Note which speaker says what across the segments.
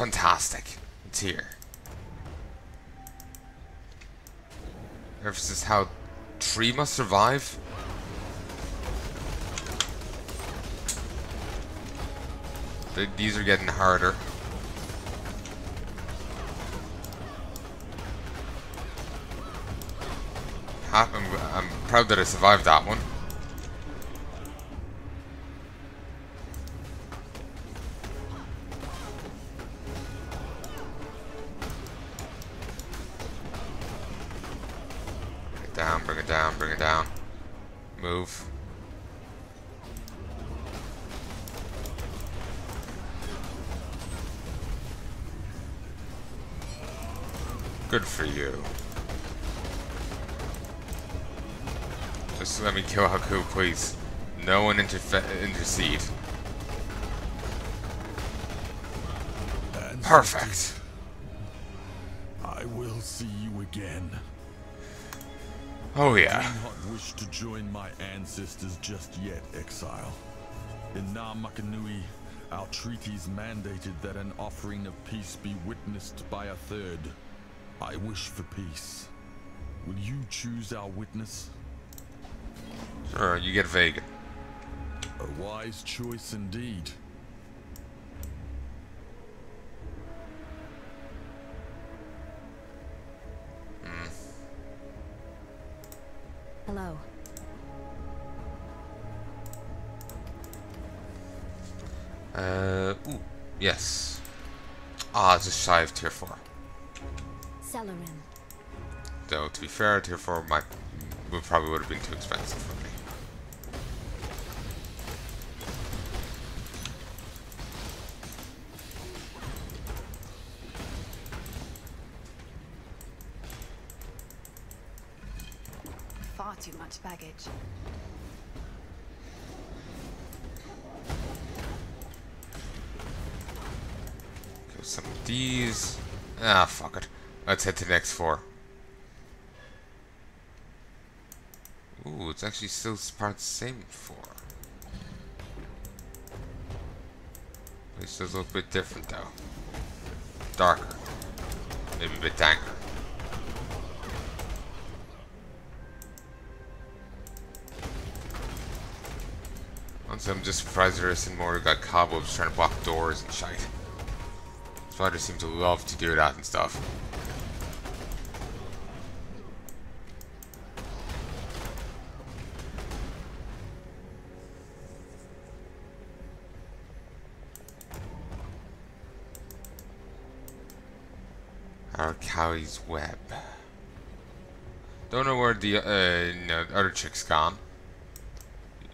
Speaker 1: Fantastic. It's here. This is how 3 must survive. These are getting harder. I'm proud that I survived that one. Bring it down, bring it down, bring it down. Move. Good for you. Just let me kill Haku, please. No one intercede. Perfect.
Speaker 2: I will see you again.
Speaker 1: Oh yeah.
Speaker 2: I do not wish to join my ancestors just yet, Exile. In Namakanui, our treaties mandated that an offering of peace be witnessed by a third. I wish for peace. Will you choose our witness?
Speaker 1: Sure, you get vegan.
Speaker 2: A wise choice indeed.
Speaker 3: Hello.
Speaker 1: Ooh, yes. Ah, it's just shy of tier 4.
Speaker 3: Celerin.
Speaker 1: Though, to be fair, tier 4 probably would have been too expensive for me.
Speaker 4: Far too much baggage.
Speaker 1: Kill some of these. Ah, fuck it. Let's head to the next 4. Ooh, it's actually still part of the same 4. This does look a bit different though. Darker. Maybe a bit danker. Honestly, I'm just surprised there isn't more got cobwebs trying to block doors and shite. Spiders seem to love to do that and stuff. Cowie's web. Don't know where the other chick's gone.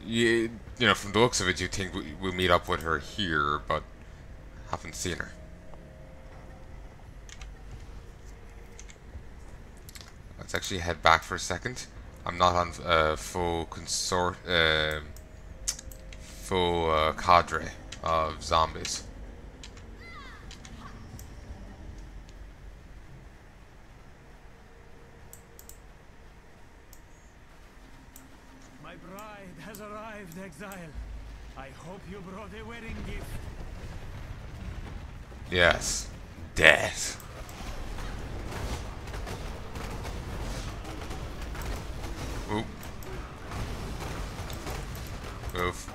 Speaker 1: You know, from the looks of it, you think we'll meet up with her here, but haven't seen her. Let's actually head back for a second. I'm not on full cadre of zombies.
Speaker 5: My bride has arrived, Exile. I hope you brought a wedding gift.
Speaker 1: Yes. Death. Oop. Move.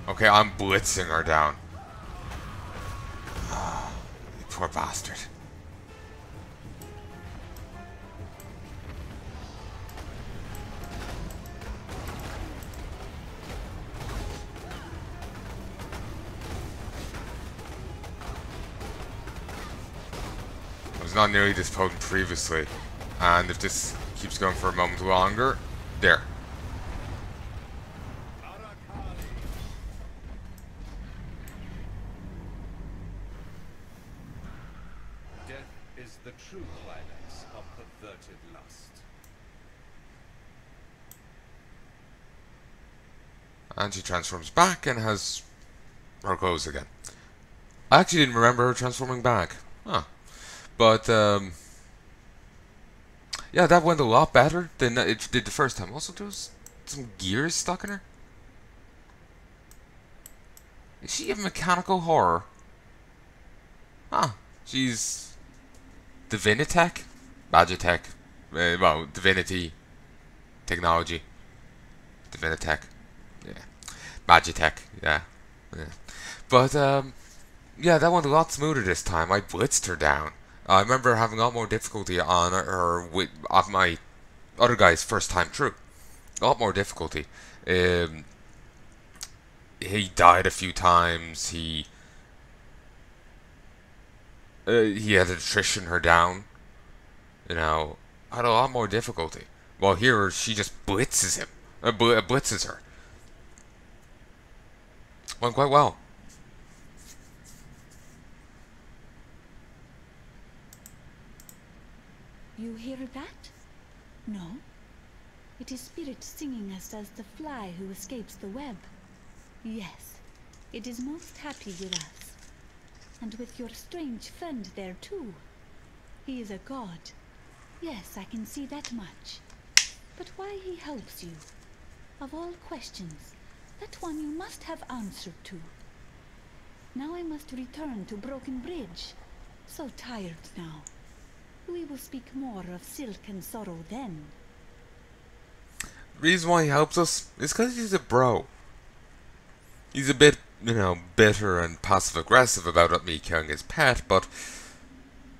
Speaker 1: Okay, I'm blitzing her down. You poor bastard. I was not nearly this potent previously, and if this keeps going for a moment longer, there.
Speaker 6: Death is the true climax of perverted lust.
Speaker 1: And she transforms back and has her clothes again. I actually didn't remember her transforming back. Huh. But, yeah, that went a lot better than it did the first time. Also, there was some gears stuck in her. Is she a mechanical horror? Ah, she's Divinitech? Magitech. Well, Divinity. Technology. Divinitech. Yeah. Magitech. Yeah. Yeah. But, yeah, that went a lot smoother this time. I blitzed her down. I remember having a lot more difficulty on her with my other guy's first time through. A lot more difficulty. He died a few times. He had to attrition her down. You know, had a lot more difficulty. Well, here she just blitzes him. Blitzes her. Went quite well.
Speaker 7: You hear that? No? It is spirit singing as does the fly who escapes the web. Yes, it is most happy with us. And with your strange friend there too. He is a god. Yes, I can see that much. But why he helps you? Of all questions, that one you must have answered to. Now I must return to Broken Bridge. So tired now. We will speak more of silk and sorrow then.
Speaker 1: The reason why he helps us is because he's a bro. He's a bit, bitter and passive-aggressive about me killing his pet, but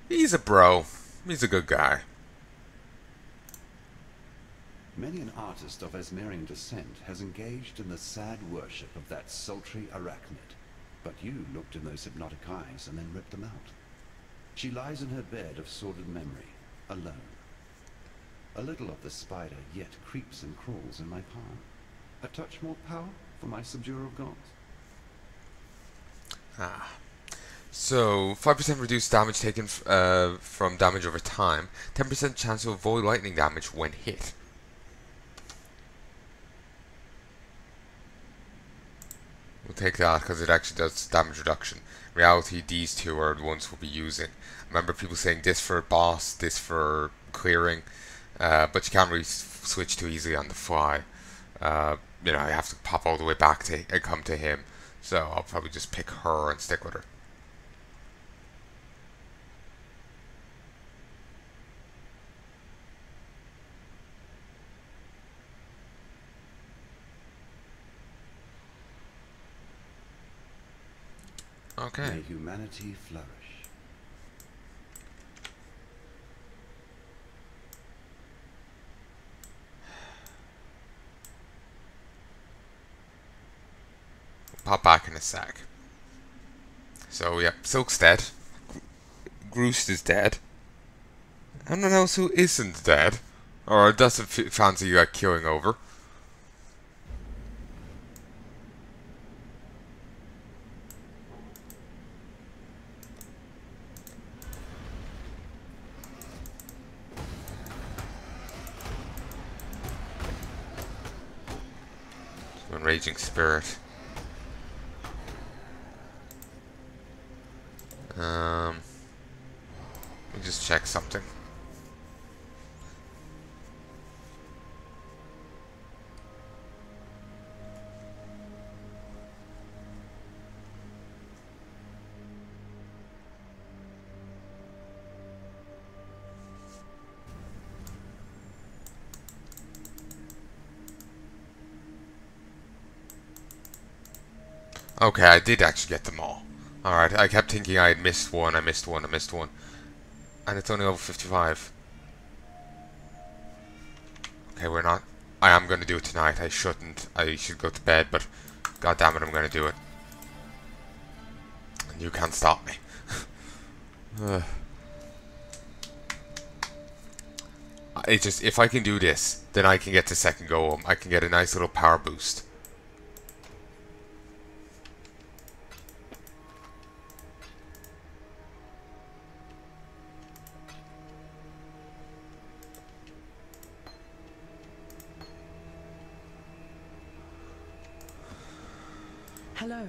Speaker 1: he's a bro. He's a good guy.
Speaker 8: Many an artist of Esmerian descent has engaged in the sad worship of that sultry arachnid. But you looked in those hypnotic eyes and then ripped them out. She lies in her bed of sordid memory, alone. A little of the spider yet creeps and crawls in my palm. A touch more power for my subduer of gods.
Speaker 1: So, 5% reduced damage taken from damage over time. 10% chance to avoid lightning damage when hit. We'll take that because it actually does damage reduction. In reality, these two are the ones we'll be using. I remember people saying this for boss, this for clearing, but you can't really switch too easily on the fly. You have to pop all the way back to and come to him. So I'll probably just pick her and stick with her. Okay.
Speaker 8: May humanity flourish.
Speaker 1: Pop back in a sec. So, yeah, Silk's dead. Groost is dead. Anyone else who isn't dead? Or doesn't fancy queuing over? Raging Spirit. Let me just check something. Okay, I did actually get them all. Alright, I kept thinking I had missed one, I missed one. And it's only level 55. Okay, we're not... I am going to do it tonight. I shouldn't. I should go to bed, but... God damn it, I'm going to do it. And you can't stop me. It's just, if I can do this, then I can get to second go. I can get a nice little power boost.
Speaker 9: Hello.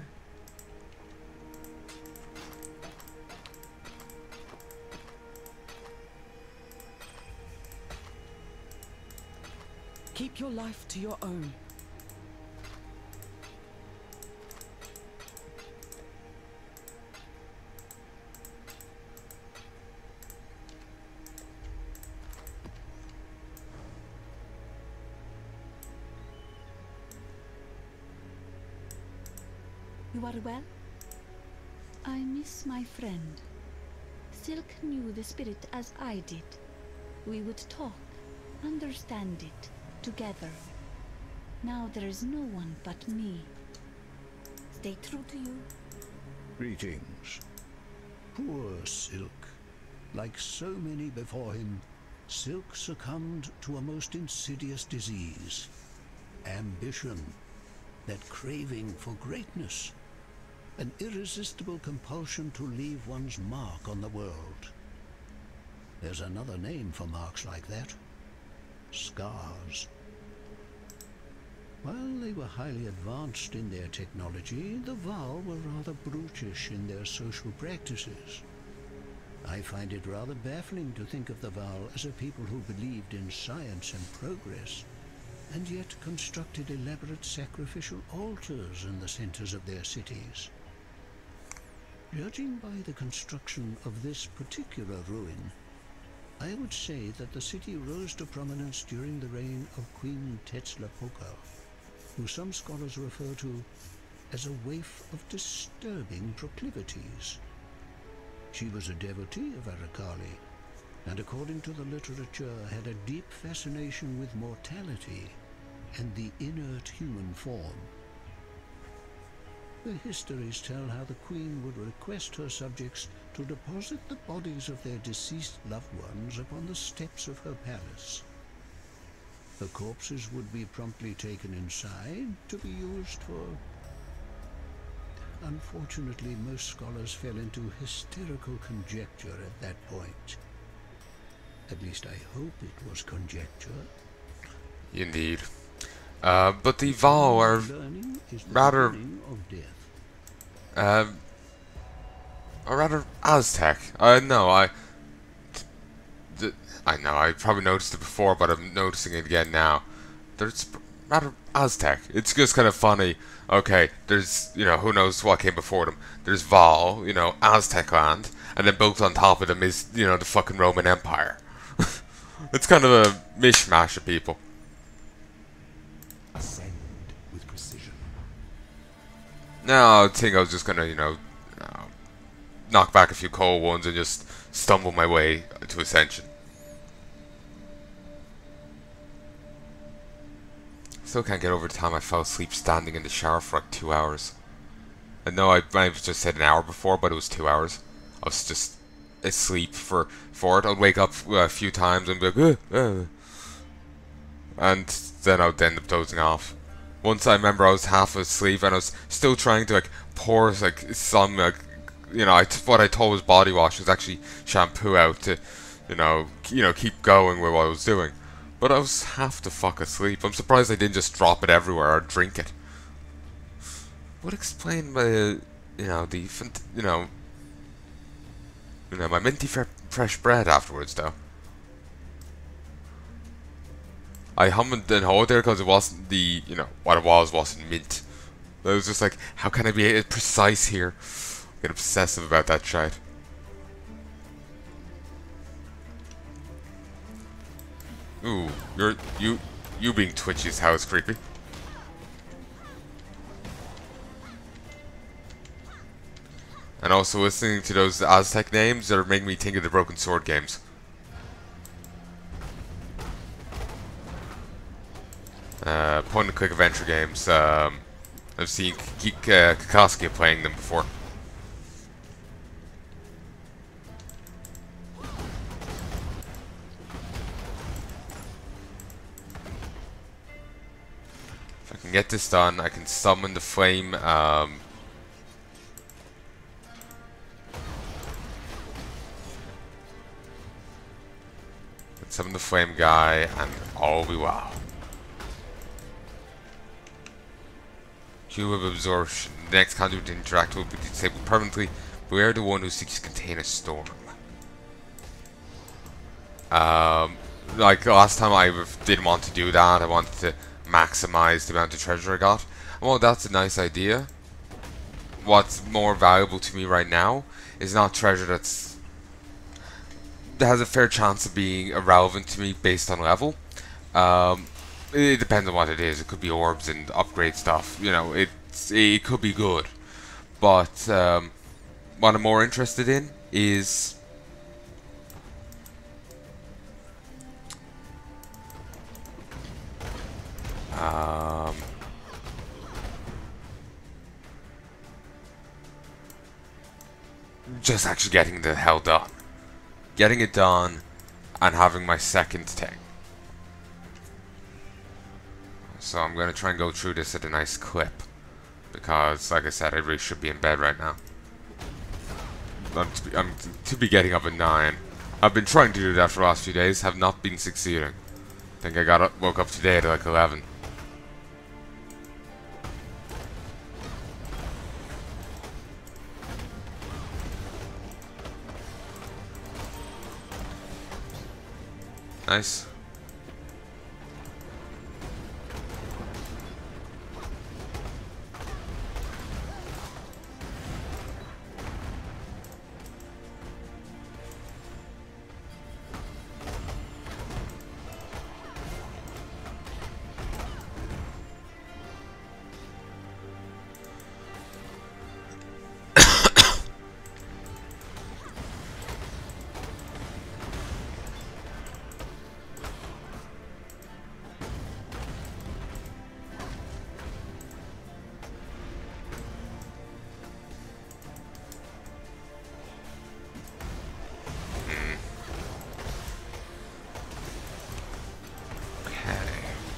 Speaker 9: Keep your life to your own.
Speaker 7: You are well? I miss my friend. Silk knew the spirit as I did. We would talk, understand it, together. Now there is no one but me. Stay true to you.
Speaker 9: Greetings. Poor Silk. Like so many before him, Silk succumbed to a most insidious disease. Ambition. That craving for greatness. An irresistible compulsion to leave one's mark on the world. There's another name for marks like that. Scars. While they were highly advanced in their technology, the Val were rather brutish in their social practices. I find it rather baffling to think of the Val as a people who believed in science and progress, and yet constructed elaborate sacrificial altars in the centers of their cities. Judging by the construction of this particular ruin, I would say that the city rose to prominence during the reign of Queen Tetzlapoka, who some scholars refer to as a waif of disturbing proclivities. She was a devotee of Arakali, and according to the literature had a deep fascination with mortality and the inert human form. The histories tell how the queen would request her subjects to deposit the bodies of their deceased loved ones upon the steps of her palace. The corpses would be promptly taken inside to be used for... Unfortunately, most scholars fell into hysterical conjecture at that point. At least I hope it was conjecture.
Speaker 1: Indeed. But the Val are rather... or rather Aztec. I know, I probably noticed it before, but I'm noticing it again now. There's rather Aztec. It's just kind of funny. Okay, there's, you know, who knows what came before them. There's Val, you know, Aztec land, and then built on top of them is, you know, the fucking Roman Empire. It's kind of a mishmash of people.
Speaker 8: Ascend with precision.
Speaker 1: No, I think I was just gonna, you know, knock back a few cold ones and just stumble my way to Ascension. Still can't get over the time I fell asleep standing in the shower for like 2 hours. I know I just said an hour before, but it was 2 hours. I was just asleep for it. I'd wake up a few times and be like, and then I would end up dozing off. Once I remember I was half asleep and I was still trying to like pour like some like, you know, what I thought was body wash was actually shampoo out to, you know, keep going with what I was doing. But I was half the fuck asleep. I'm surprised I didn't just drop it everywhere or drink it. Would explain my, you know, my minty fresh bread afterwards, though. I hummed and hawed there because it wasn't the, you know, what it wasn't mint. I was just like, how can I be precise here? Get obsessive about that shit. Ooh, you being twitchy is how it's creepy. And also listening to those Aztec names that are making me think of the Broken Sword games. Point and click adventure games. I've seen Kakaski playing them before. If I can get this done, I can summon the flame. Summon the flame guy, and all will be well. Cube of absorption. The next conduit to interact will be disabled permanently. Beware the one who seeks to contain a storm. Like last time I didn't want to do that. I wanted to maximize the amount of treasure I got. Well, that's a nice idea. What's more valuable to me right now is not treasure that has a fair chance of being irrelevant to me based on level. It depends on what it is. It could be orbs and upgrade stuff. You know, it could be good. But what I'm more interested in is just actually getting the hell done. Getting it done and having my second thing. So I'm going to try and go through this at a nice clip. Because, like I said, I really should be in bed right now. I'm to be getting up at 9. I've been trying to do that for the last few days, have not been succeeding. I think I woke up today at like 11. Nice.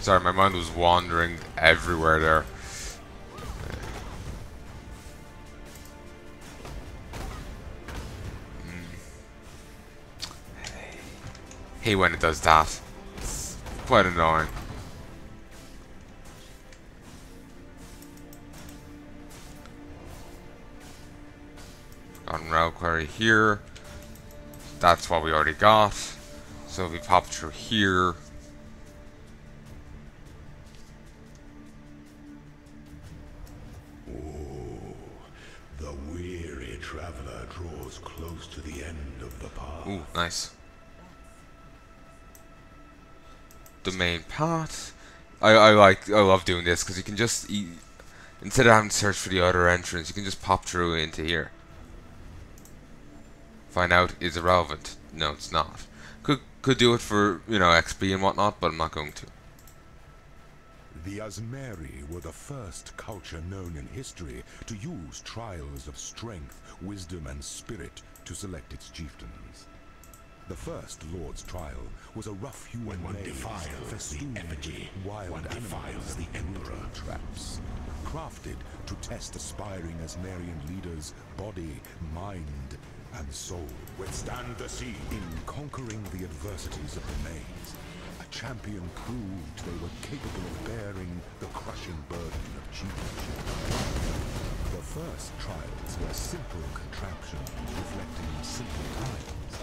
Speaker 1: Sorry, my mind was wandering everywhere there. Hate when it does that. It's quite annoying. Got Relic Quarry here. That's what we already got. So if we pop through here.
Speaker 10: Close to the end of the path.
Speaker 1: Ooh, nice. The main path. I love doing this because you can just instead of having to search for the other entrance, you can just pop through into here. Find out is irrelevant. No, it's not. Could do it for, you know, XP and whatnot, but I'm not going to.
Speaker 10: The Asmeri were the first culture known in history to use trials of strength, wisdom, and spirit to select its chieftains. The first Lord's trial was a rough-hewn maze festooned with wild animals the Emperor traps, crafted to test aspiring Asmerian leaders' body, mind, and soul. Withstand the siege. In conquering the adversities of the maze, a champion proved they were capable of bearing the crushing burden of chieftainship. The first trials were simple contraptions reflecting simple times.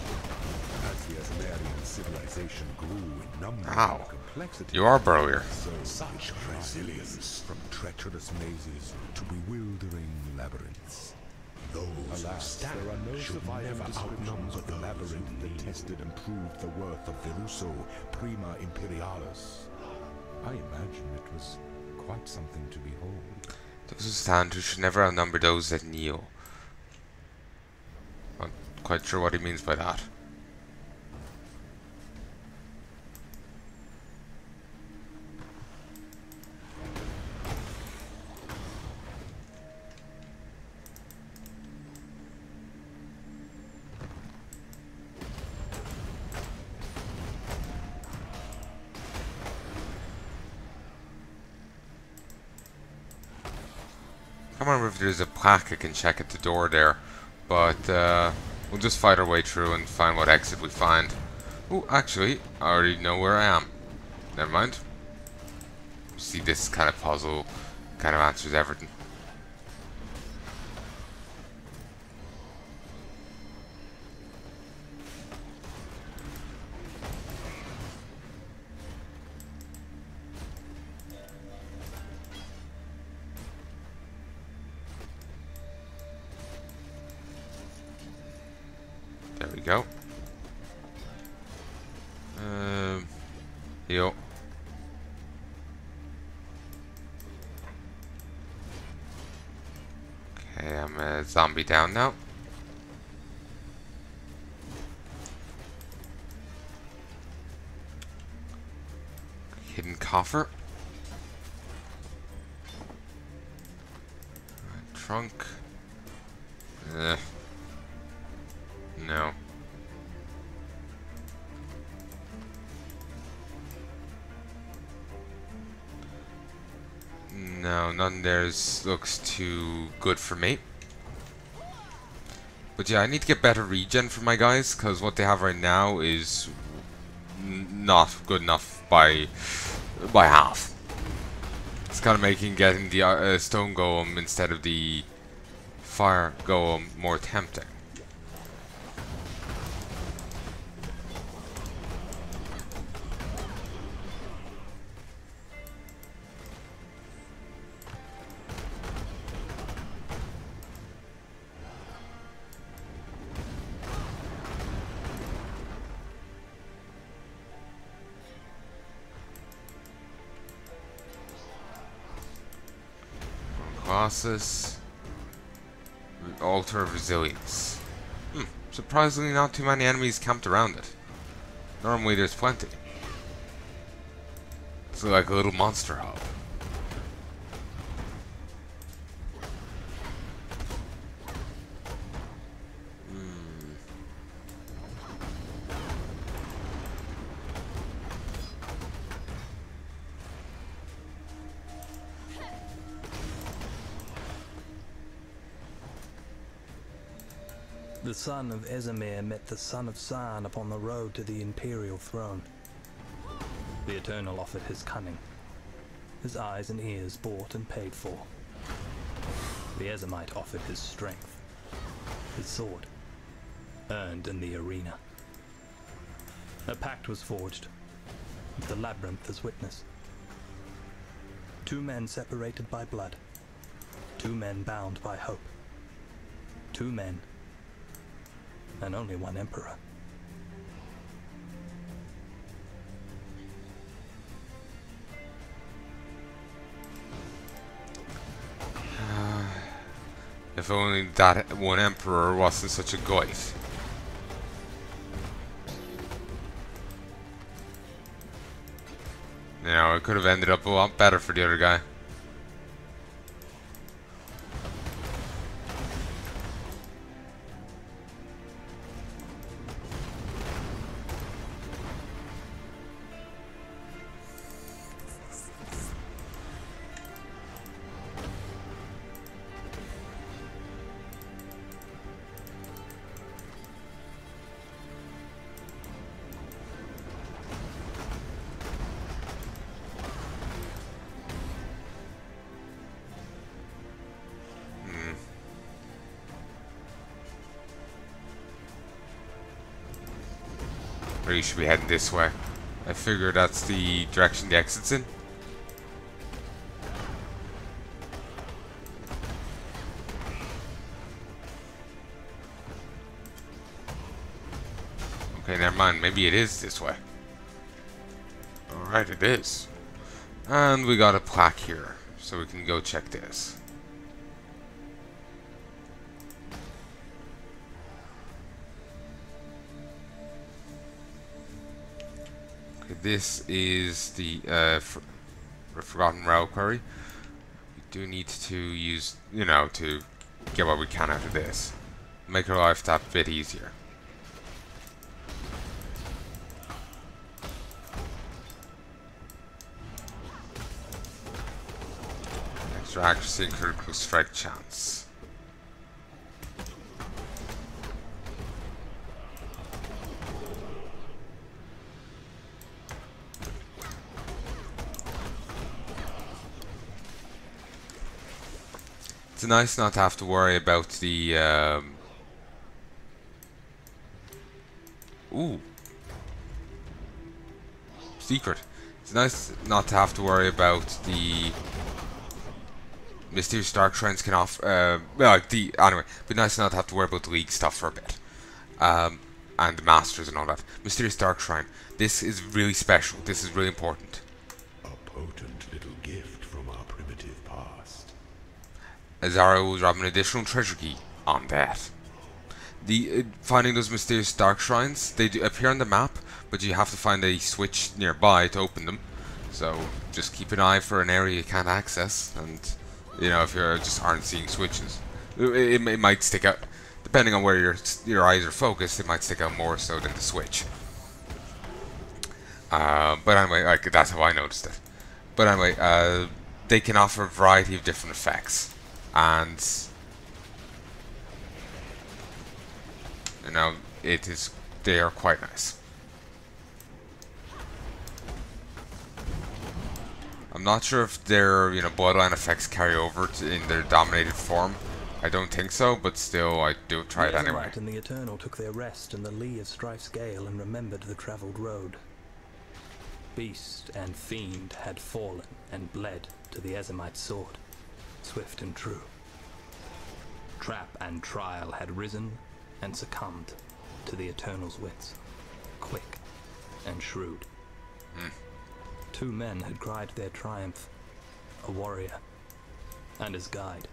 Speaker 10: As the Asmerian civilization grew in number and complexity,
Speaker 1: you are burlier.
Speaker 10: So such resilience, from treacherous mazes to bewildering labyrinths. Those alas, there are no surviving descriptions of the labyrinth that tested and proved the worth of Viruso Prima Imperialis. I imagine it was quite something to behold.
Speaker 1: Those who stand who should never outnumber those that kneel. I'm not quite sure what he means by that. I can't remember if there's a plaque I can check at the door there, but we'll just fight our way through and find what exit we find. Oh, actually, I already know where I am. Never mind. See, this kind of puzzle kind of answers everything. There we go. Yo. Okay, I'm a zombie down now. Hidden coffer. Trunk. No. No, none there looks too good for me. But yeah, I need to get better regen for my guys, because what they have right now is not good enough by half. It's kind of making getting the stone golem instead of the fire golem more tempting. Colossus. Altar of Resilience. Surprisingly not too many enemies camped around it. Normally there's plenty. It's like a little monster hub.
Speaker 11: The son of Ezemir met the son of San upon the road to the imperial throne. The Eternal offered his cunning, his eyes and ears bought and paid for. The Ezemite offered his strength, his sword, earned in the arena. A pact was forged, with the Labyrinth as witness. Two men separated by blood, two men bound by hope, two men and only one emperor.
Speaker 1: If only that one emperor wasn't such a goit. Now it could have ended up a lot better for the other guy. Or you should be heading this way. I figure that's the direction the exit's in. Okay, never mind. Maybe it is this way. Alright, it is. And we got a plaque here, so we can go check this. This is the Forgotten Reliquary. We do need to use, to get what we can out of this. Make our life that bit easier. Extra accuracy and critical strike chance. It's nice not to have to worry about the secret. It's nice not to have to worry about the mysterious dark shrines can offer anyway, but nice not to have to worry about the league stuff for a bit. And the masters and all that. Mysterious dark shrine. This is really special. This is really important.
Speaker 10: A potent little gift from our primitive past.
Speaker 1: Azara will drop an additional treasure key on that. Finding those mysterious dark shrines, they do appear on the map, but you have to find a switch nearby to open them. So just keep an eye for an area you can't access, and you know, if you just aren't seeing switches, it might stick out. Depending on where your eyes are focused, it might stick out more so than the switch. But anyway, like, that's how I noticed it. But anyway, they can offer a variety of different effects, and you know, they are quite nice. I'm not sure if their, you know, bloodline effects carry over in their dominated form. I don't think so, but still, I do try it anyway.
Speaker 11: The and the Eternal took their rest in the lee of Strife's gale and remembered the travelled road. Beast and fiend had fallen and bled to the Ezemite sword, swift and true. Trap and trial had risen and succumbed to the Eternal's wits, quick and shrewd. Two men had cried their triumph, a warrior and his guide,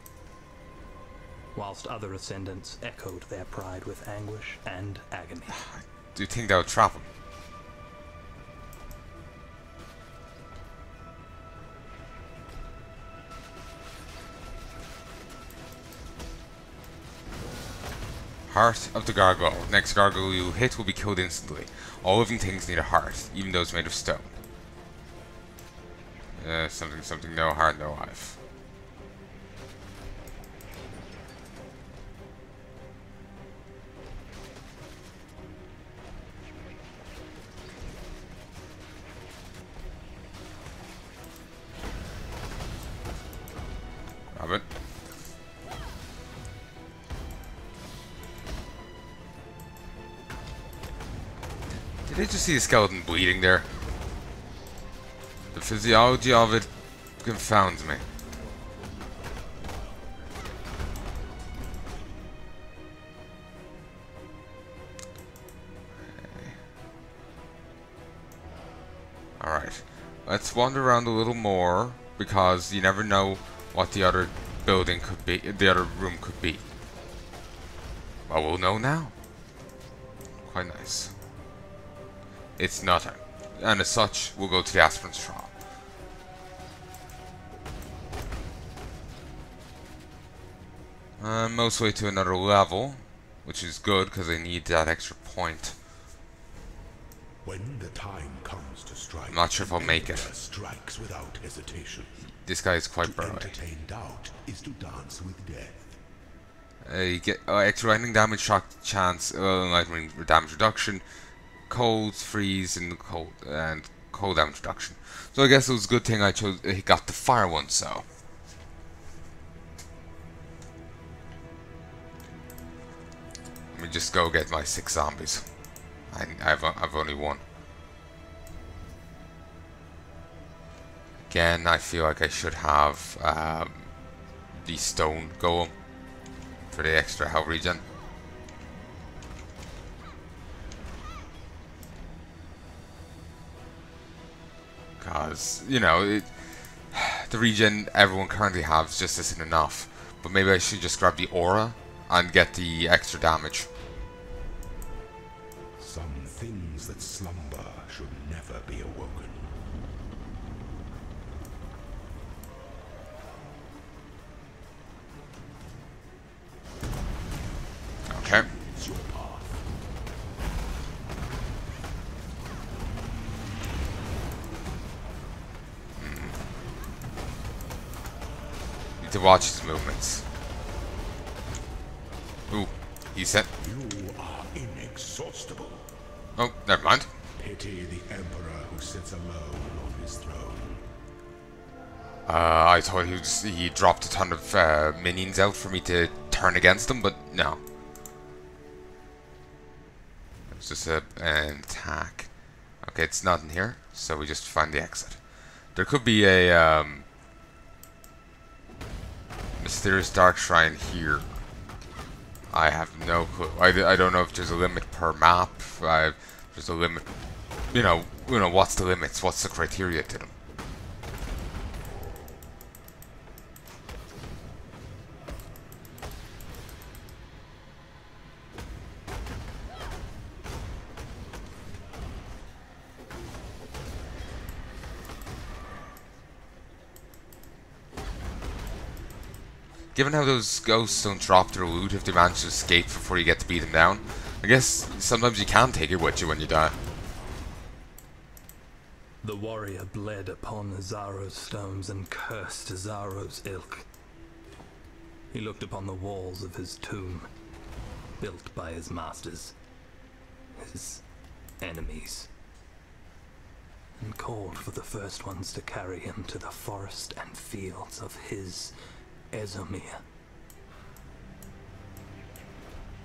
Speaker 11: whilst other ascendants echoed their pride with anguish and agony.
Speaker 1: Do you think that would trap him? Heart of the Gargoyle. Next gargoyle you hit will be killed instantly. All living things need a heart, even those made of stone. Something, no heart, no life. Grab it. Did I just see the skeleton bleeding there? The physiology of it confounds me. Alright. Let's wander around a little more, because you never know what the other building could be, the other room could be. Well, we'll know now. Quite nice. It's nothing. And as such, we'll go to the Aspirant's Trial. Most way to another level, which is good because I need that extra point.
Speaker 10: When the time comes to strike,
Speaker 1: I'm not sure if I'll make it.
Speaker 10: Strikes without hesitation.
Speaker 1: This guy is quite burly.
Speaker 10: To entertain doubt is to dance with death.
Speaker 1: You get extra lightning damage, shock chance, lightning damage reduction, cold freeze, and cold damage reduction. So I guess it was a good thing I chose. He got the fire one, so. Let me just go get my 6 zombies. I've only one. Again, I feel like I should have the stone golem for the extra health regen. Because, you know, the regen everyone currently has just isn't enough. But maybe I should just grab the aura and get the extra damage.
Speaker 10: Some things that slumber should never be awoken.
Speaker 1: Okay. Need to watch his movements. Ooh, he said.
Speaker 10: You are inexhaustible.
Speaker 1: Oh, never mind.
Speaker 10: Pity the Emperor who sits alone on his throne.
Speaker 1: I thought he dropped a ton of minions out for me to turn against him, but no. It was just an attack. Okay, it's not in here, so we just find the exit. There could be a mysterious dark shrine here. I have no clue. I don't know if there's a limit per map. There's a limit. You know, what's the limits? What's the criteria to them? given how those ghosts don't drop their loot if they manage to escape before you get to beat them down, I guess sometimes you can take it with you when you die.
Speaker 11: The warrior bled upon Azaro's stones and cursed Azaro's ilk. He looked upon the walls of his tomb, built by his masters, his enemies, and called for the first ones to carry him to the forest and fields of his Ezomir.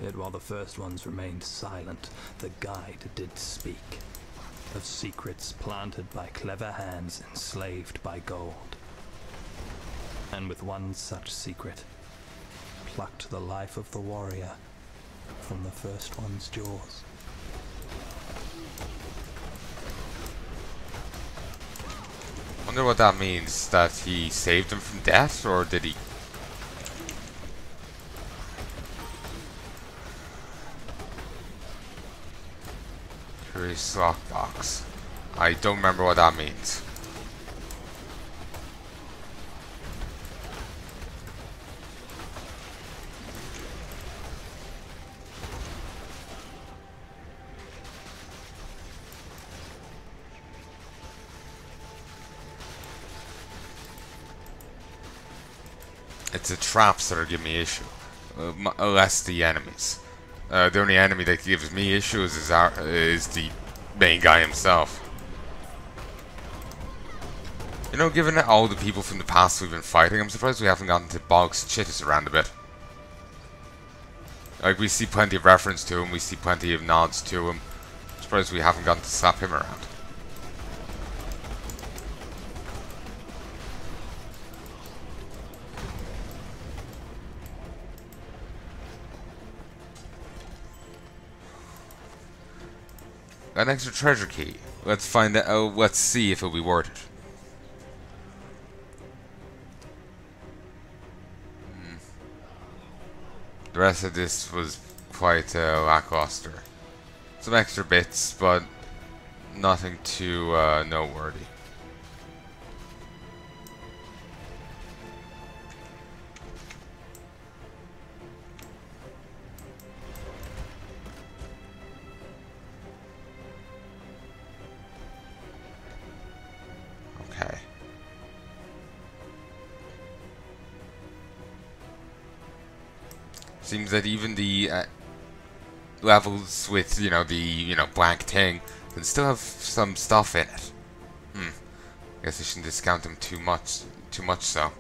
Speaker 11: Yet while the first ones remained silent, the guide did speak, of secrets planted by clever hands enslaved by gold. And with one such secret, plucked the life of the warrior from the first one's jaws.
Speaker 1: Wonder what that means, that he saved him from death, or did he? Curious lockbox. I don't remember what that means. It's the traps that are giving me issue, less the enemies. The only enemy that gives me issues is the main guy himself. You know, given all the people from the past we've been fighting, I'm surprised we haven't gotten to Boggs Chittis around a bit. Like, we see plenty of reference to him, we see plenty of nods to him. I'm surprised we haven't gotten to slap him around. An extra treasure key. Let's find out. Oh, let's see if it'll be worth it. The rest of this was quite lackluster. Some extra bits, but nothing too noteworthy. Okay. Seems that even the levels with, the, blank thing can still have some stuff in it. Guess I shouldn't discount them too much so.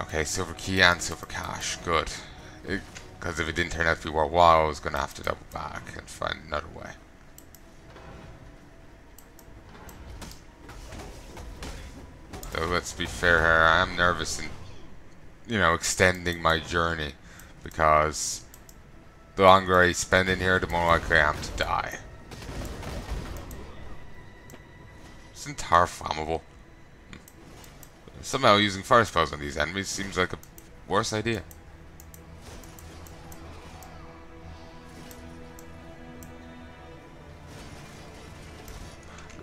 Speaker 1: Okay, silver key and silver cash, good. Because if it didn't turn out to be worthwhile, I was going to have to double back and find another way. Though let's be fair here, I am nervous in, extending my journey, because the longer I spend in here, the more likely I am to die. Isn't tar flammable? Somehow using fire spells on these enemies seems like a worse idea.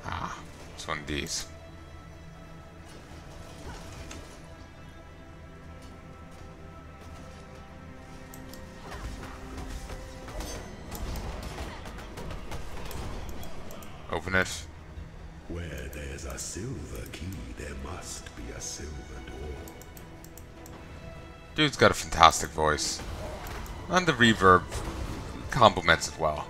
Speaker 1: Ah, it's one of these. Open it.
Speaker 10: Where there's a silver key, there must be a silver door.
Speaker 1: Dude's got a fantastic voice. And the reverb complements it well.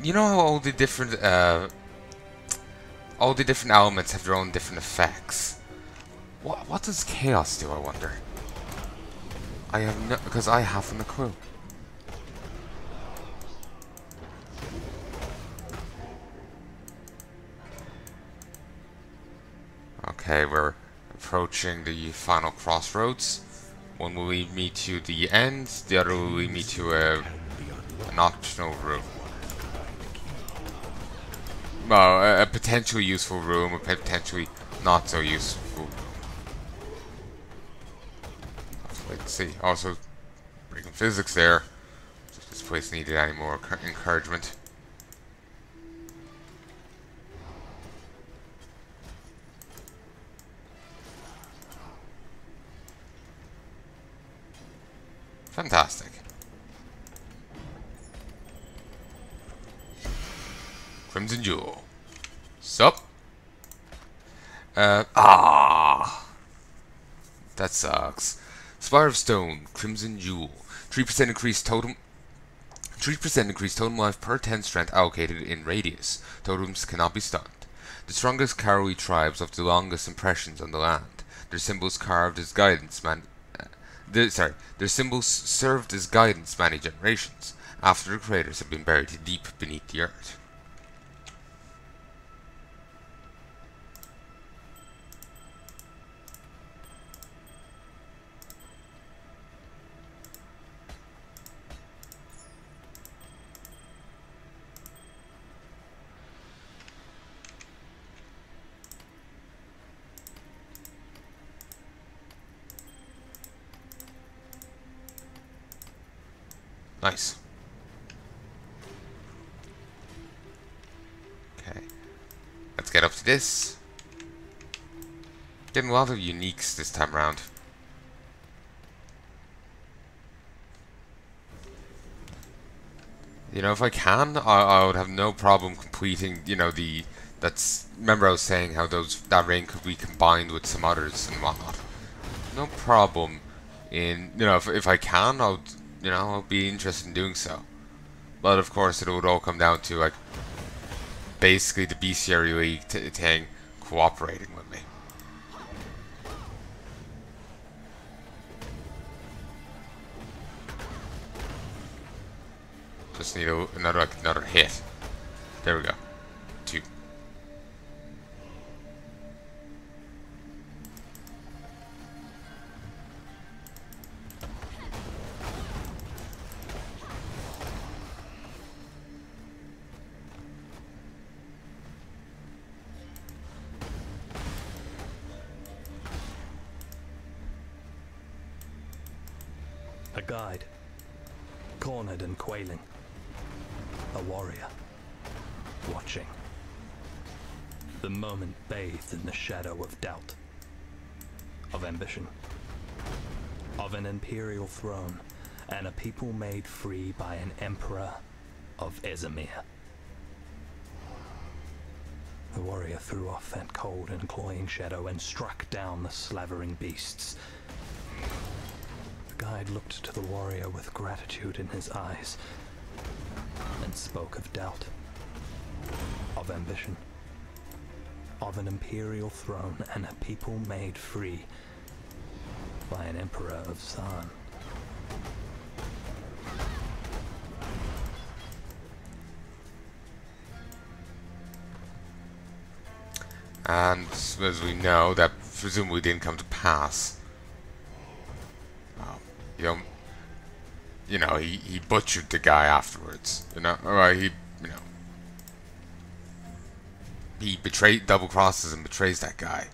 Speaker 1: You know how all the different elements have their own different effects? What does chaos do, I wonder? I have no, because I haven't a clue. Okay, we're approaching the final crossroads. One will lead me to the end, the other will lead me to an optional room. Well, a potentially useful room, a potentially not so useful room. Let's see. Also, breaking physics there. If this place needed any more encouragement. Fantastic. Crimson Jewel. Sup? That sucks. Spire of Stone, Crimson Jewel. 3% increased totem. 3% increased totem life per 10 strength allocated in radius. Totems cannot be stunned. The strongest Karoui tribes have the longest impressions on the land. Their symbols carved as guidance their symbols served as guidance many generations, after the creators have been buried deep beneath the earth. Nice. Okay. Let's get up to this. Getting a lot of uniques this time around. You know, if I can, I would have no problem completing, you know, remember I was saying how that rain could be combined with some others and whatnot. No problem in, you know, if I can, I'll be interested in doing so. But of course, it would all come down to, like, basically the bestiary league thing cooperating with me. Just need another hit. There we go. 2.
Speaker 11: A guide, cornered and quailing. A warrior, watching. The moment bathed in the shadow of doubt, of ambition, of an imperial throne, and a people made free by an emperor of Ezemir. The warrior threw off that cold and cloying shadow and struck down the slavering beasts. The guide looked to the warrior with gratitude in his eyes and spoke of doubt, of ambition, of an imperial throne and a people made free by an emperor of Zaan.
Speaker 1: And as we know, that presumably didn't come to pass. He butchered the guy afterwards. He double crosses and betrays that guy.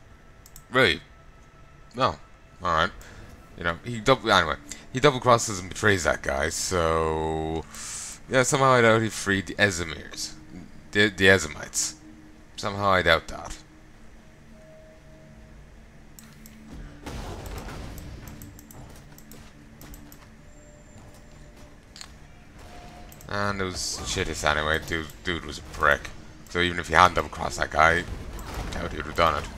Speaker 1: Really? No. Alright. He double crosses and betrays that guy, so yeah, somehow I doubt he freed the Ezemirs. The Ezemites. Somehow I doubt that. And it was shittest anyway. Dude was a prick. So even if he hadn't double crossed that guy, I doubt he would have done it.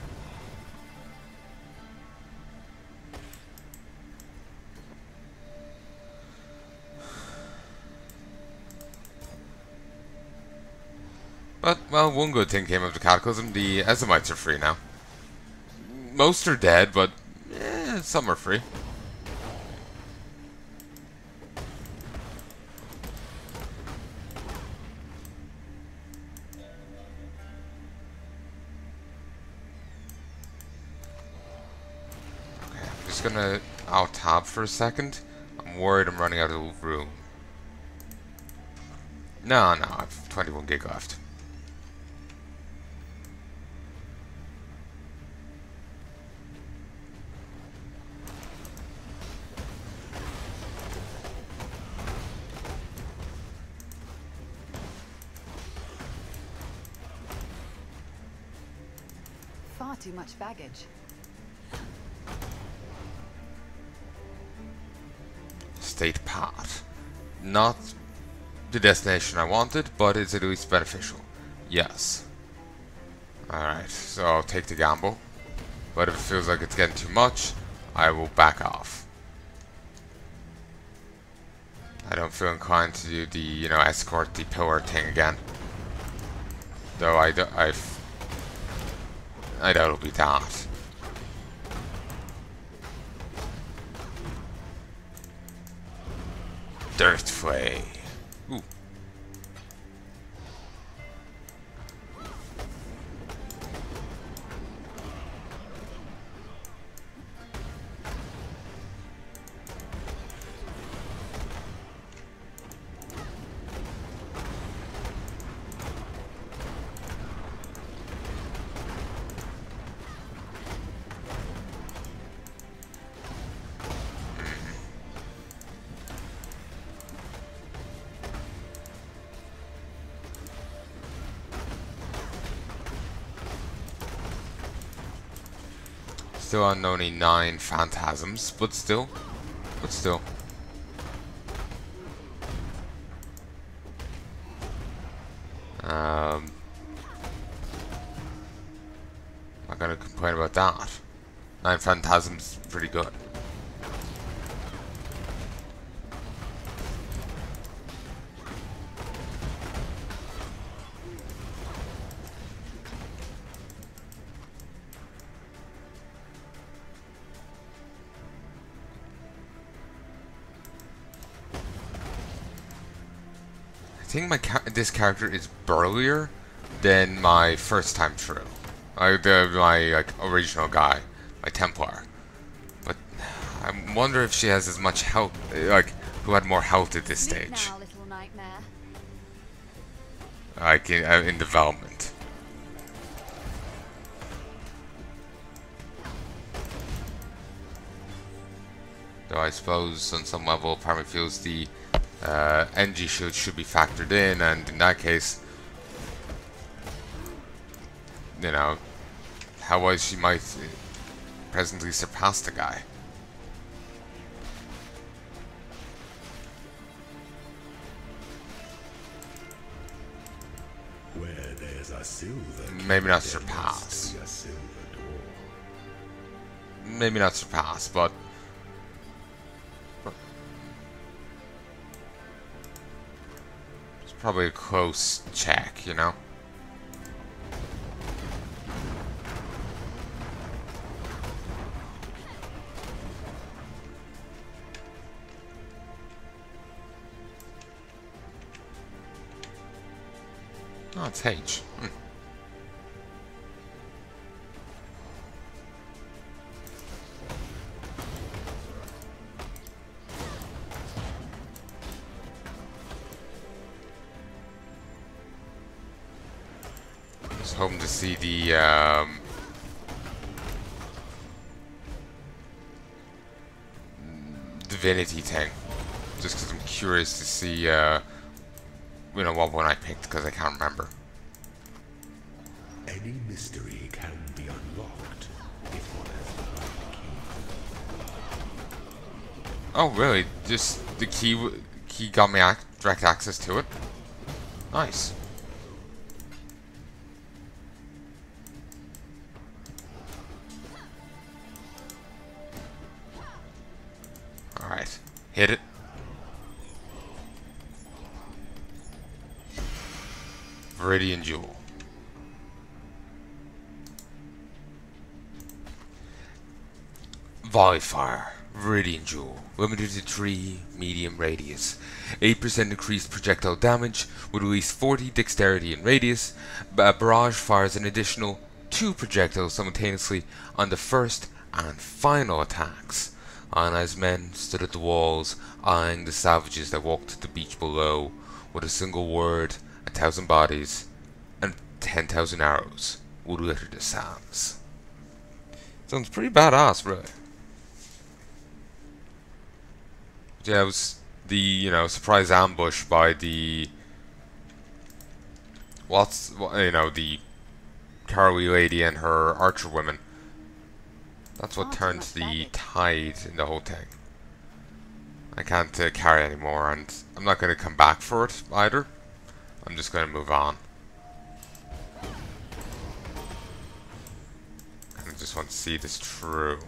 Speaker 1: But, well, one good thing came of the Cataclysm. The Ezemites are free now. Most are dead, but some are free. just gonna alt-tab for a second. I'm worried I'm running out of room. No, I've 21 gig left.
Speaker 4: Far too much baggage.
Speaker 1: State path. Not the destination I wanted, but it's at least beneficial. Yes. Alright, so I'll take the gamble. But if it feels like it's getting too much, I will back off. I don't feel inclined to do the, escort the pillar thing again. Though I doubt it'll be that. Dirt Flay. Ooh. Still on only 9 phantasms, but still. I'm not gonna complain about that. 9 phantasms, pretty good. I think this character is burlier than my first time through. My original guy, my Templar. But I wonder if she has as much health, who had more health at this stage.
Speaker 3: Now, little nightmare.
Speaker 1: In development. Though I suppose on some level, part of me feels the NG shield should be factored in, and in that case, how was she might presently surpass the guy.
Speaker 10: Where there's a silver,
Speaker 1: maybe not surpass. Maybe not surpass, but probably a close check, Oh, it's H. Just hoping to see the divinity thing, just because I'm curious to see what one I picked, because I can't remember.
Speaker 10: Any mystery can be unlocked if one has the right key.
Speaker 1: Oh, really? Just the key got me direct access to it? Nice. Alright. Hit it. Viridian Jewel. Volley Fire. Viridian Jewel. Limited to 3 medium radius. 8% increased projectile damage with at least 40 dexterity and radius. Barrage fires an additional 2 projectiles simultaneously on the first and final attacks. Palanai's men stood at the walls, eyeing the savages that walked the beach below. With a single word, 1,000 bodies and 10,000 arrows would litter the sands. Sounds pretty badass, really. Yeah, it was the, surprise ambush by the... the Carly lady and her archer women. That's what turned the tide in the whole thing. I can't carry anymore, and I'm not going to come back for it either. I'm just going to move on. I just want to see this through.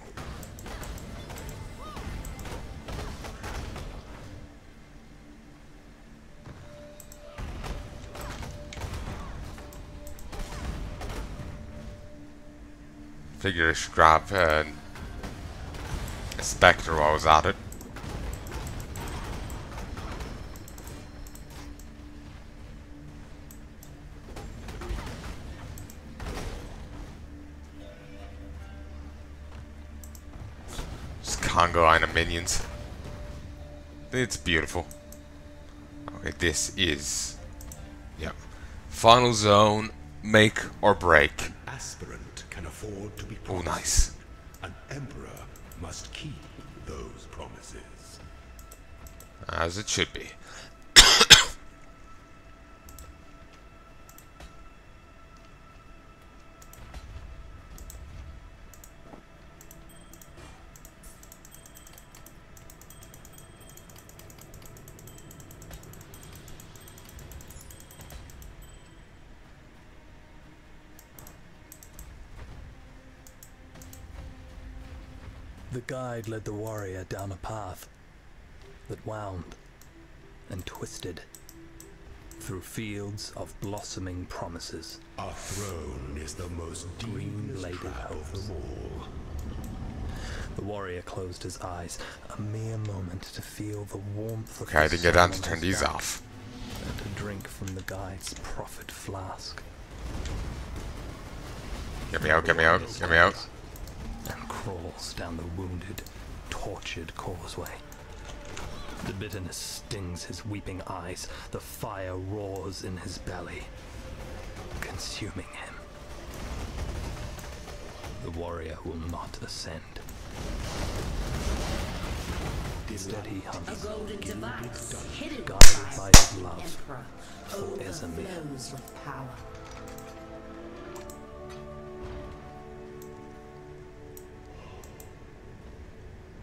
Speaker 1: Figure I should grab a Spectre while I was at it. Just conga line of minions. It's beautiful. Okay, this is... Yep. Final zone, make or break.
Speaker 10: Aspirant can afford to be
Speaker 1: Oh,
Speaker 10: promised.
Speaker 1: nice.
Speaker 10: An emperor must keep those promises.
Speaker 1: As it should be.
Speaker 11: The guide led the warrior down a path that wound and twisted through fields of blossoming promises.
Speaker 10: Our throne is the most
Speaker 11: Green-bladed
Speaker 10: trap of
Speaker 11: oaths.
Speaker 10: them all.
Speaker 11: The warrior closed his eyes, a mere moment to feel the warmth of
Speaker 1: Okay, I
Speaker 11: the
Speaker 1: didn't get
Speaker 11: sun
Speaker 1: down to
Speaker 11: on
Speaker 1: turn
Speaker 11: his
Speaker 1: these
Speaker 11: back,
Speaker 1: off.
Speaker 11: and to drink from the guide's profit flask.
Speaker 1: Get me out, get me out, get me out.
Speaker 11: And crawls down the wounded, tortured causeway. The bitterness stings his weeping eyes. The fire roars in his belly, consuming him. The warrior will not ascend. Instead he hunts, guided by his love for Ezemir.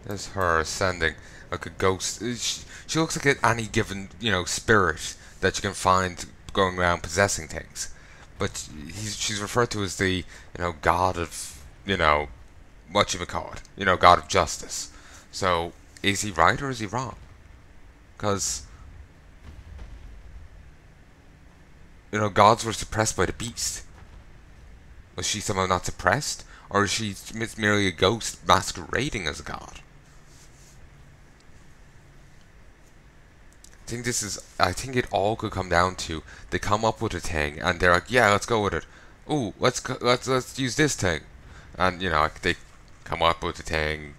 Speaker 1: There's her ascending like a ghost. She looks like any given, spirit that you can find going around possessing things. But she's referred to as the, god of, what you would call it, god of justice. So, is he right or is he wrong? Because, gods were suppressed by the beast. Was she somehow not suppressed? Or is she merely a ghost masquerading as a god? I think it all could come down to they come up with a thing and they're like, yeah, let's go with it. Ooh, let's use this thing, and they come up with a thing.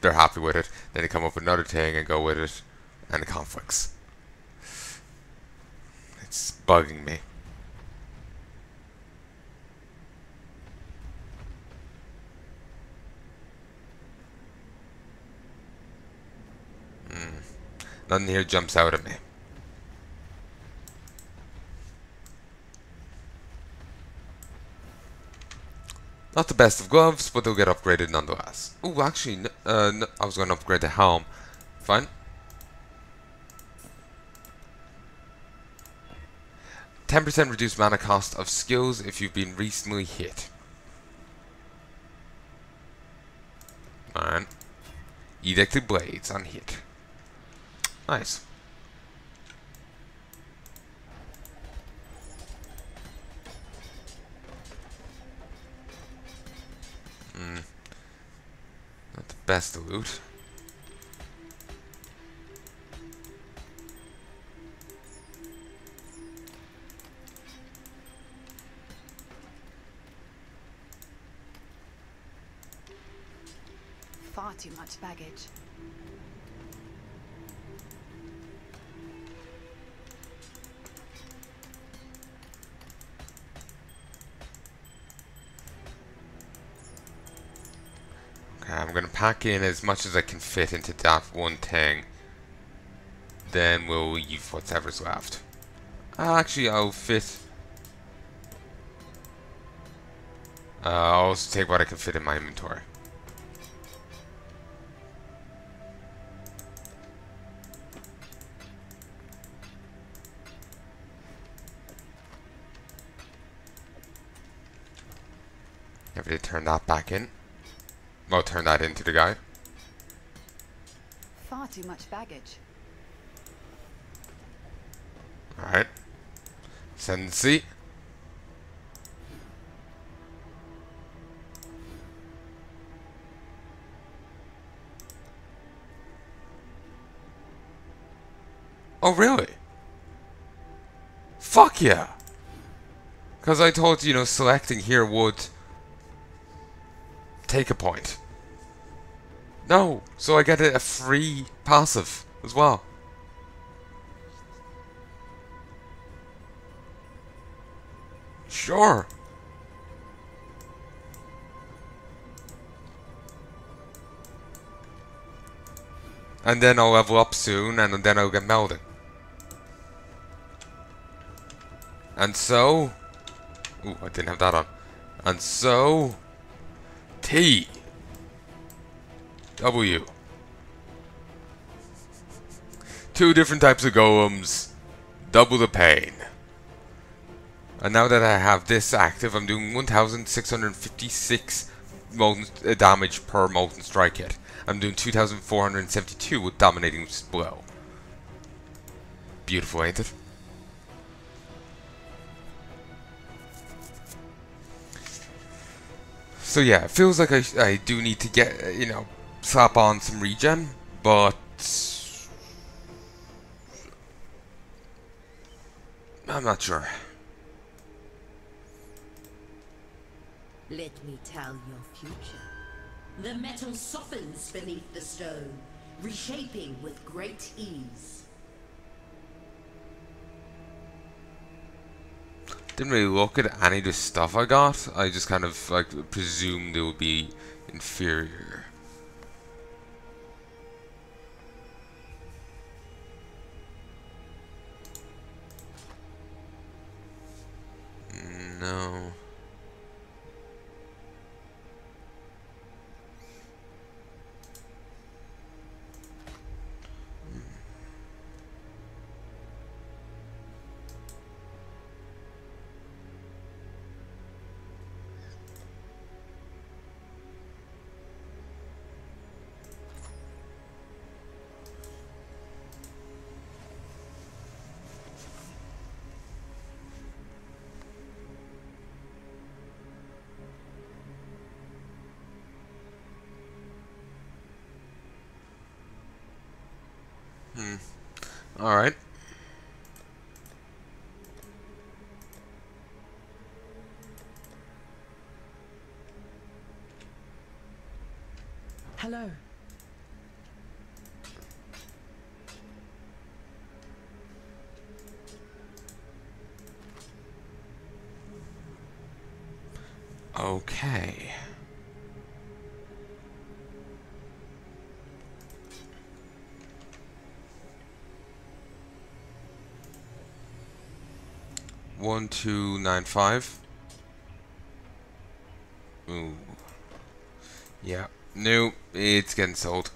Speaker 1: They're happy with it. Then they come up with another thing and go with it, and it conflicts. It's bugging me. Nothing here jumps out at me. Not the best of gloves, but they'll get upgraded nonetheless. Ooh, actually, no, I was going to upgrade the helm. Fine. 10% reduced mana cost of skills if you've been recently hit. Alright. Edicted Blades on hit. Nice. Not the best of loot.
Speaker 4: Far too much baggage.
Speaker 1: Okay, I'm gonna pack in as much as I can fit into that one thing. Then we'll use whatever's left. Actually, I'll fit. I'll also take what I can fit in my inventory. If I turn that back in. Well, turn that into the guy.
Speaker 4: Far too much baggage.
Speaker 1: Alright. Sensi. Oh, really? Fuck yeah! Because I told you, selecting here would take a point. No, so I get a free passive as well. Sure. And then I'll level up soon, and then I'll get melding. And so... Ooh, I didn't have that on. And so... T. W. 2 different types of golems. Double the pain. And now that I have this active, I'm doing 1,656 molten damage per molten strike hit. I'm doing 2,472 with dominating blow. Beautiful, ain't it? So yeah, it feels like I do need to get, slap on some regen, but I'm not sure.
Speaker 12: Let me tell your future. The metal softens beneath the stone, reshaping with great ease.
Speaker 1: Didn't really look at any of the stuff I got. I just kind of presumed it would be inferior. No. Alright.
Speaker 13: Hello.
Speaker 1: Okay. One, 2, 9, 5. Ooh. Yeah. No, it's getting sold.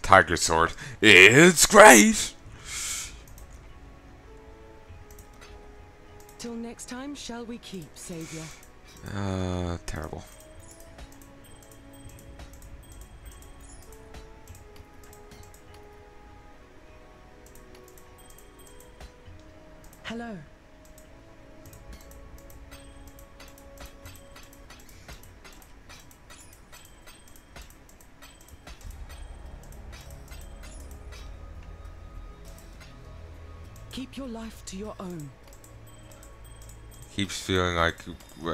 Speaker 1: Tiger sword. It's great.
Speaker 13: Till next time, shall we keep, Savior?
Speaker 1: Terrible.
Speaker 13: Hello. Keep your life to your own.
Speaker 1: Keeps feeling like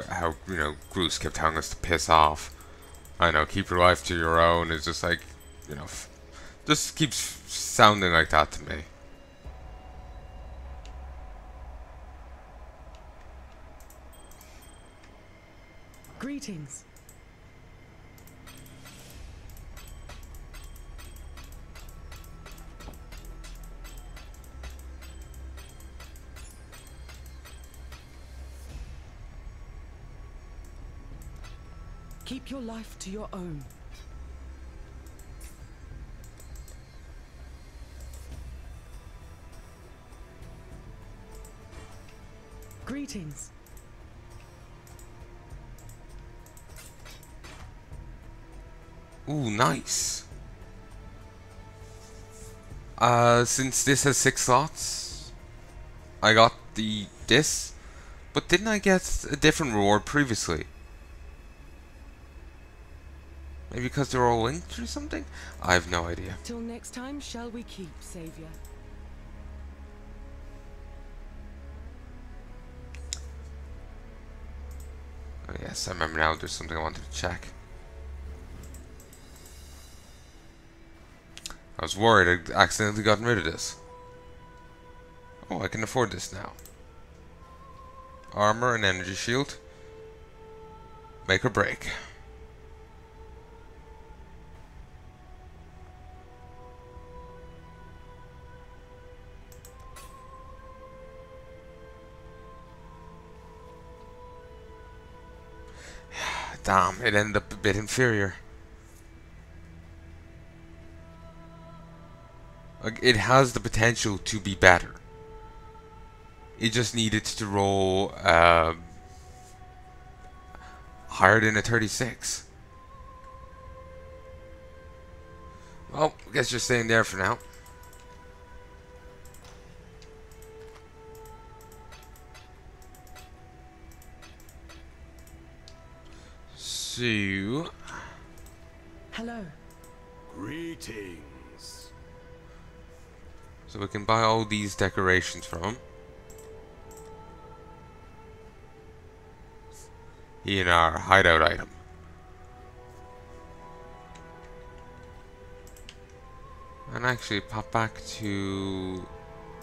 Speaker 1: how, Groose kept telling us to piss off. I know, keep your life to your own is just like, just keeps sounding like that to me.
Speaker 13: Greetings. Keep your life to your own. Greetings.
Speaker 1: Ooh, nice. Since this has 6 slots, I got this, but didn't I get a different reward previously? Maybe because they're all linked or something? I have no idea.
Speaker 13: Till next time shall we keep, Savior.
Speaker 1: Oh yes, I remember now. There's something I wanted to check. I was worried I'd accidentally gotten rid of this. Oh, I can afford this now. Armor and energy shield. Make or break. Damn, it ended up a bit inferior. Like, it has the potential to be better. It just needed to roll higher than a 36. Well, I guess you're staying there for now. So,
Speaker 13: hello.
Speaker 14: Greetings.
Speaker 1: So we can buy all these decorations from him. In our hideout item. And actually pop back to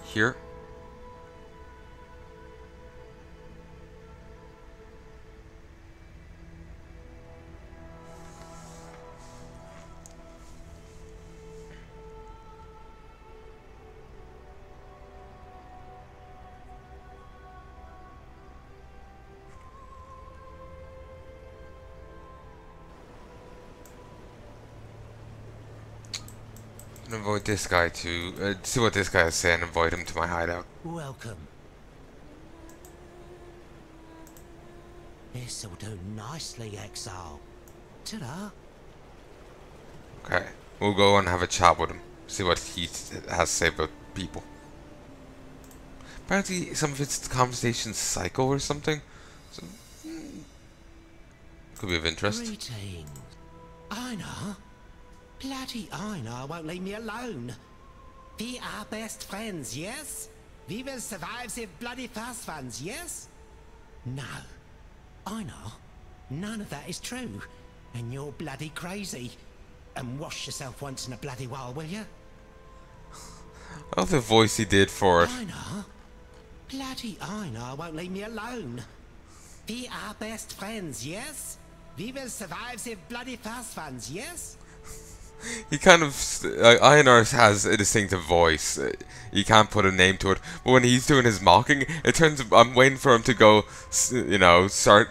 Speaker 1: here. Avoid this guy to see what this guy is saying. Avoid him to my hideout.
Speaker 15: Welcome. This'll do nicely, Exile. Ta-da.
Speaker 1: Okay, we'll go and have a chat with him. See what he has to say about people. Apparently, some of it's conversation cycle or something. So, could be of interest.
Speaker 15: Greetings. Einar? Bloody Einar won't leave me alone. We are best friends, yes? We will survive the bloody fast ones, yes? No. Einar, none of that is true. And you're bloody crazy. And wash yourself once in a bloody while, will you?
Speaker 1: I love the voice he did for it.
Speaker 15: Einar? Bloody Einar won't leave me alone. We are best friends, yes? We will survive the bloody fast ones, yes?
Speaker 1: He kind of, Einar has a distinctive voice. You can't put a name to it. But when he's doing his mocking, it turns. I'm waiting for him to go, start,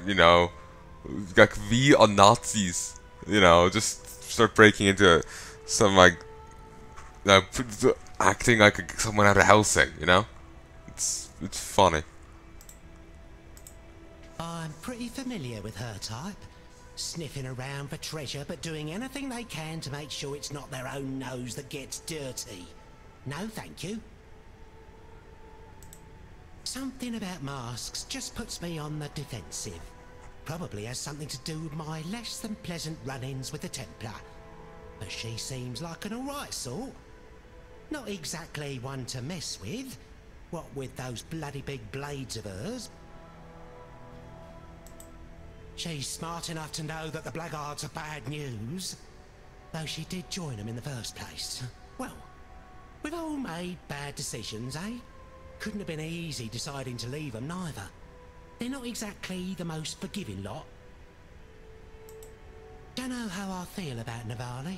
Speaker 1: like we are Nazis. Just start breaking into some acting like someone out of Helsing. It's funny.
Speaker 15: I'm pretty familiar with her type. Sniffing around for treasure, but doing anything they can to make sure it's not their own nose that gets dirty. No, thank you. Something about masks just puts me on the defensive. Probably has something to do with my less than pleasant run-ins with the Templar. But she seems like an alright sort. Not exactly one to mess with, what with those bloody big blades of hers. She's smart enough to know that the blackguards are bad news, though she did join them in the first place. Well, we've all made bad decisions, eh? Couldn't have been easy deciding to leave them, neither. They're not exactly the most forgiving lot. Don't know how I feel about Navali.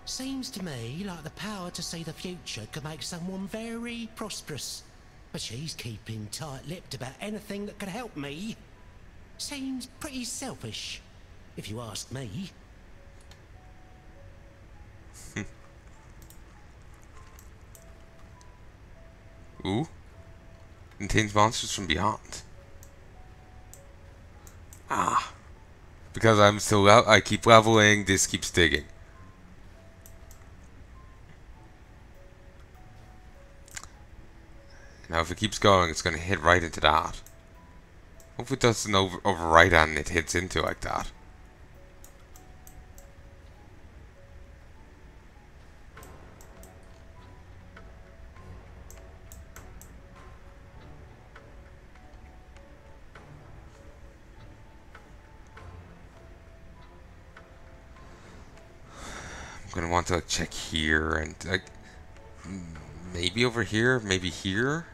Speaker 15: Seems to me like the power to see the future could make someone very prosperous. But she's keeping tight-lipped about anything that could help me. Seems pretty selfish, if you ask me.
Speaker 1: Ooh. Contains monsters from beyond. Ah. Because I'm still out, I keep leveling, this keeps digging. Now if it keeps going, it's going to hit right into that. Hope it doesn't overwrite and it hits into like that. I'm going to want to like check here and like maybe over here, maybe here.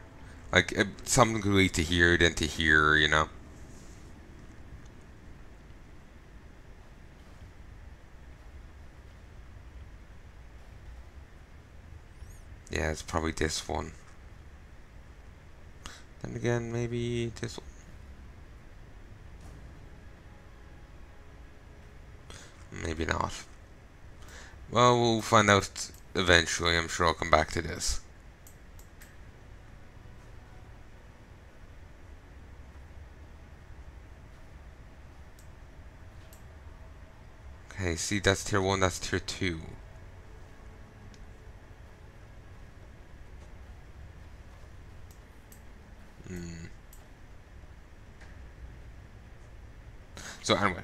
Speaker 1: Like, something could lead to here, then to here, you know? Yeah, it's probably this one. Then again, maybe this one. Maybe not. Well, we'll find out eventually. I'm sure I'll come back to this. Okay, see, that's tier 1, that's tier 2. So anyway,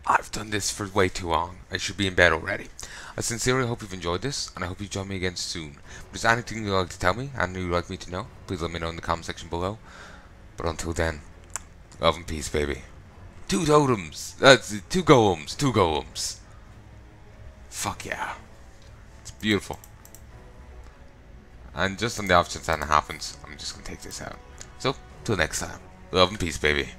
Speaker 1: I've done this for way too long. I should be in bed already. I sincerely hope you've enjoyed this, and I hope you join me again soon. If there's anything you'd like to tell me, and you'd like me to know, please let me know in the comment section below. But until then, love and peace, baby. 2 totems! 2 golems! 2 golems! Fuck yeah. It's beautiful. And just on the off chance that happens, I'm just gonna take this out. So, till next time. Love and peace, baby.